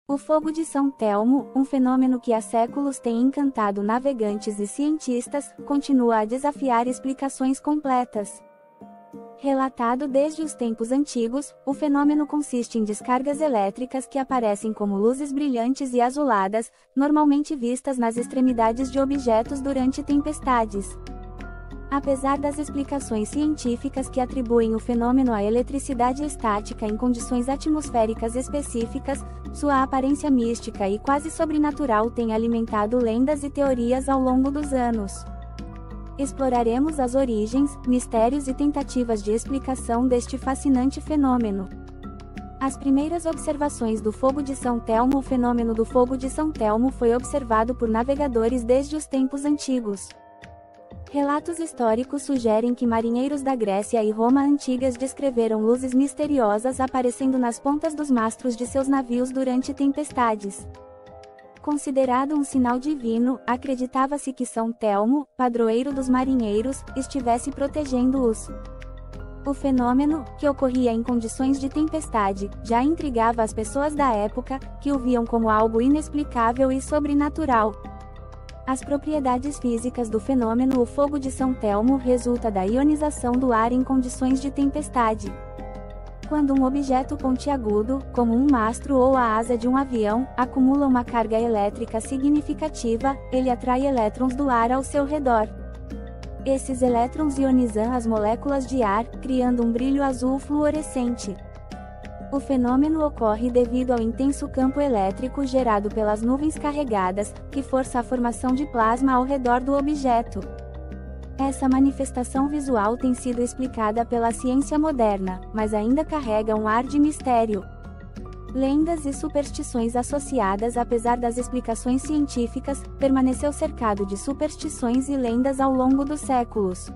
O fogo de São Telmo, um fenômeno que há séculos tem encantado navegantes e cientistas, continua a desafiar explicações completas. Relatado desde os tempos antigos, o fenômeno consiste em descargas elétricas que aparecem como luzes brilhantes e azuladas, normalmente vistas nas extremidades de objetos durante tempestades. Apesar das explicações científicas que atribuem o fenômeno à eletricidade estática em condições atmosféricas específicas, sua aparência mística e quase sobrenatural tem alimentado lendas e teorias ao longo dos anos. Exploraremos as origens, mistérios e tentativas de explicação deste fascinante fenômeno. As primeiras observações do fogo de São Telmo. O fenômeno do fogo de São Telmo foi observado por navegadores desde os tempos antigos. Relatos históricos sugerem que marinheiros da Grécia e Roma antigas descreveram luzes misteriosas aparecendo nas pontas dos mastros de seus navios durante tempestades. Considerado um sinal divino, acreditava-se que São Telmo, padroeiro dos marinheiros, estivesse protegendo-os. O fenômeno, que ocorria em condições de tempestade, já intrigava as pessoas da época, que o viam como algo inexplicável e sobrenatural. As propriedades físicas do fenômeno. O fogo de São Telmo resulta da ionização do ar em condições de tempestade. Quando um objeto pontiagudo, como um mastro ou a asa de um avião, acumula uma carga elétrica significativa, ele atrai elétrons do ar ao seu redor. Esses elétrons ionizam as moléculas de ar, criando um brilho azul fluorescente. O fenômeno ocorre devido ao intenso campo elétrico gerado pelas nuvens carregadas, que força a formação de plasma ao redor do objeto. Essa manifestação visual tem sido explicada pela ciência moderna, mas ainda carrega um ar de mistério. Lendas e superstições associadas. Apesar das explicações científicas, permaneceu cercado de superstições e lendas ao longo dos séculos.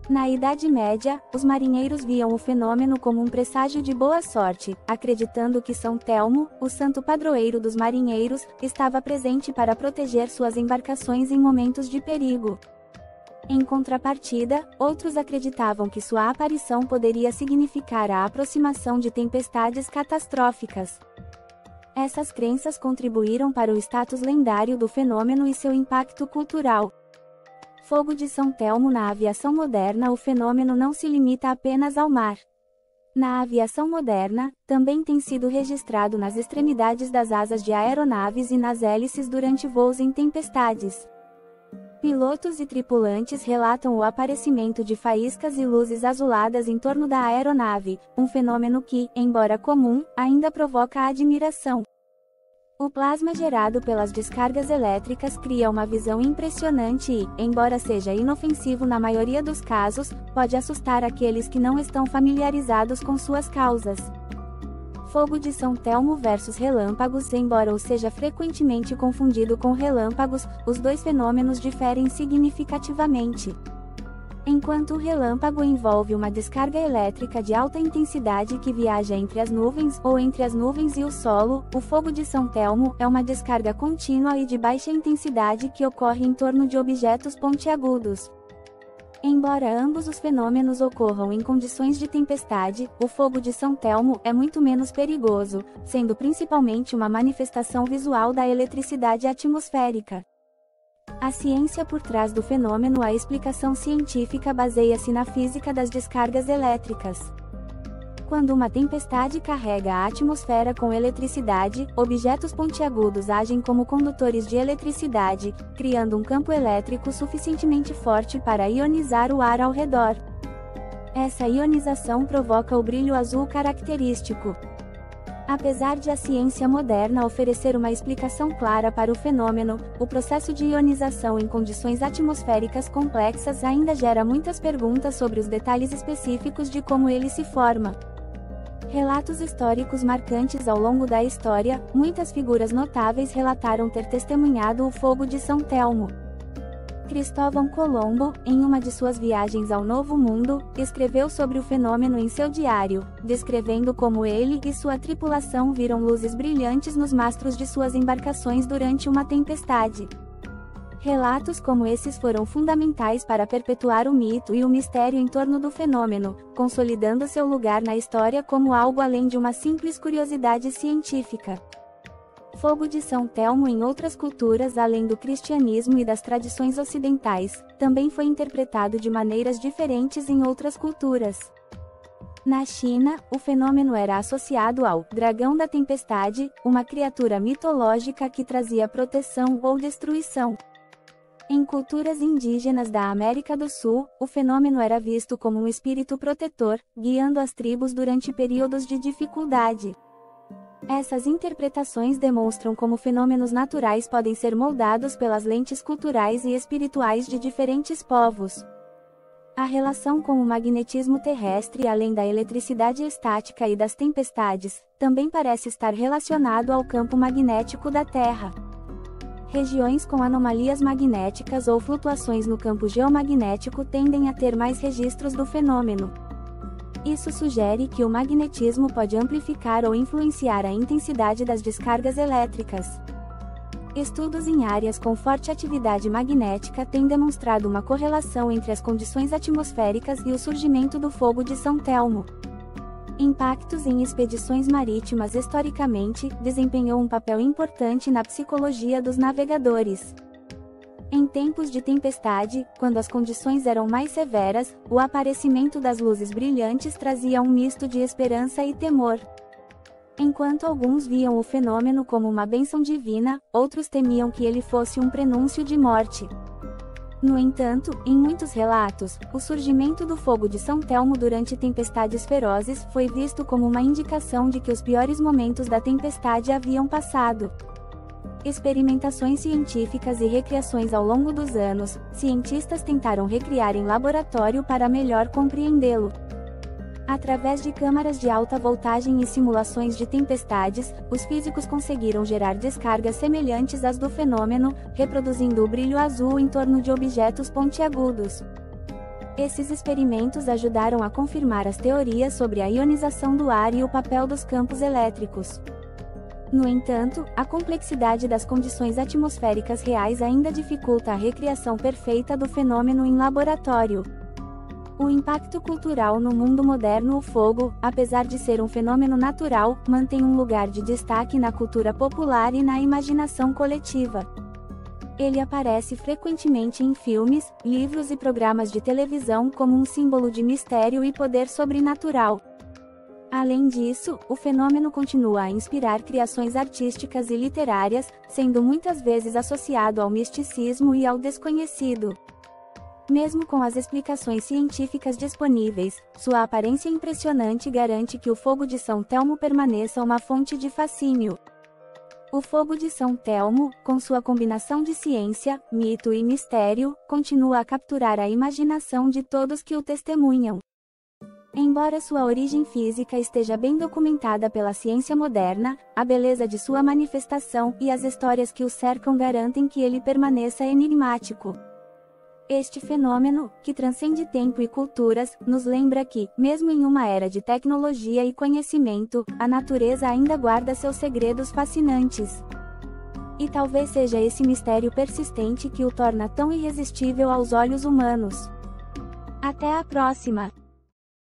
Na Idade Média, os marinheiros viam o fenômeno como um presságio de boa sorte, acreditando que São Telmo, o santo padroeiro dos marinheiros, estava presente para proteger suas embarcações em momentos de perigo. Em contrapartida, outros acreditavam que sua aparição poderia significar a aproximação de tempestades catastróficas. Essas crenças contribuíram para o status lendário do fenômeno e seu impacto cultural. Fogo de São Telmo. Na aviação moderna, o fenômeno não se limita apenas ao mar. Na aviação moderna, também tem sido registrado nas extremidades das asas de aeronaves e nas hélices durante voos em tempestades. Pilotos e tripulantes relatam o aparecimento de faíscas e luzes azuladas em torno da aeronave, um fenômeno que, embora comum, ainda provoca admiração. O plasma gerado pelas descargas elétricas cria uma visão impressionante e, embora seja inofensivo na maioria dos casos, pode assustar aqueles que não estão familiarizados com suas causas. Fogo de São Telmo versus relâmpagos. Embora o seja frequentemente confundido com relâmpagos, os dois fenômenos diferem significativamente. Enquanto o relâmpago envolve uma descarga elétrica de alta intensidade que viaja entre as nuvens ou entre as nuvens e o solo, o fogo de São Telmo é uma descarga contínua e de baixa intensidade que ocorre em torno de objetos pontiagudos. Embora ambos os fenômenos ocorram em condições de tempestade, o fogo de São Telmo é muito menos perigoso, sendo principalmente uma manifestação visual da eletricidade atmosférica. A ciência por trás do fenômeno. A explicação científica baseia-se na física das descargas elétricas. Quando uma tempestade carrega a atmosfera com eletricidade, objetos pontiagudos agem como condutores de eletricidade, criando um campo elétrico suficientemente forte para ionizar o ar ao redor. Essa ionização provoca o brilho azul característico. Apesar de a ciência moderna oferecer uma explicação clara para o fenômeno, o processo de ionização em condições atmosféricas complexas ainda gera muitas perguntas sobre os detalhes específicos de como ele se forma. Relatos históricos marcantes. Ao longo da história, muitas figuras notáveis relataram ter testemunhado o fogo de São Telmo. Cristóvão Colombo, em uma de suas viagens ao Novo Mundo, escreveu sobre o fenômeno em seu diário, descrevendo como ele e sua tripulação viram luzes brilhantes nos mastros de suas embarcações durante uma tempestade. Relatos como esses foram fundamentais para perpetuar o mito e o mistério em torno do fenômeno, consolidando seu lugar na história como algo além de uma simples curiosidade científica. Fogo de São Telmo em outras culturas além do cristianismo e das tradições ocidentais, também foi interpretado de maneiras diferentes em outras culturas. Na China, o fenômeno era associado ao dragão da tempestade, uma criatura mitológica que trazia proteção ou destruição. Em culturas indígenas da América do Sul, o fenômeno era visto como um espírito protetor, guiando as tribos durante períodos de dificuldade. Essas interpretações demonstram como fenômenos naturais podem ser moldados pelas lentes culturais e espirituais de diferentes povos. A relação com o magnetismo terrestre, além da eletricidade estática e das tempestades, também parece estar relacionado ao campo magnético da Terra. Regiões com anomalias magnéticas ou flutuações no campo geomagnético tendem a ter mais registros do fenômeno. Isso sugere que o magnetismo pode amplificar ou influenciar a intensidade das descargas elétricas. Estudos em áreas com forte atividade magnética têm demonstrado uma correlação entre as condições atmosféricas e o surgimento do fogo de São Telmo. Impactos em expedições marítimas historicamente desempenhou um papel importante na psicologia dos navegadores. Em tempos de tempestade, quando as condições eram mais severas, o aparecimento das luzes brilhantes trazia um misto de esperança e temor. Enquanto alguns viam o fenômeno como uma bênção divina, outros temiam que ele fosse um prenúncio de morte. No entanto, em muitos relatos, o surgimento do fogo de São Telmo durante tempestades ferozes foi visto como uma indicação de que os piores momentos da tempestade haviam passado. Experimentações científicas e recriações ao longo dos anos, cientistas tentaram recriar em laboratório para melhor compreendê-lo. Através de câmaras de alta voltagem e simulações de tempestades, os físicos conseguiram gerar descargas semelhantes às do fenômeno, reproduzindo o brilho azul em torno de objetos pontiagudos. Esses experimentos ajudaram a confirmar as teorias sobre a ionização do ar e o papel dos campos elétricos. No entanto, a complexidade das condições atmosféricas reais ainda dificulta a recriação perfeita do fenômeno em laboratório. O impacto cultural no mundo moderno. O fogo, apesar de ser um fenômeno natural, mantém um lugar de destaque na cultura popular e na imaginação coletiva. Ele aparece frequentemente em filmes, livros e programas de televisão como um símbolo de mistério e poder sobrenatural. Além disso, o fenômeno continua a inspirar criações artísticas e literárias, sendo muitas vezes associado ao misticismo e ao desconhecido. Mesmo com as explicações científicas disponíveis, sua aparência impressionante garante que o fogo de São Telmo permaneça uma fonte de fascínio. O fogo de São Telmo, com sua combinação de ciência, mito e mistério, continua a capturar a imaginação de todos que o testemunham. Embora sua origem física esteja bem documentada pela ciência moderna, a beleza de sua manifestação e as histórias que o cercam garantem que ele permaneça enigmático. Este fenômeno, que transcende tempo e culturas, nos lembra que, mesmo em uma era de tecnologia e conhecimento, a natureza ainda guarda seus segredos fascinantes. E talvez seja esse mistério persistente que o torna tão irresistível aos olhos humanos. Até a próxima!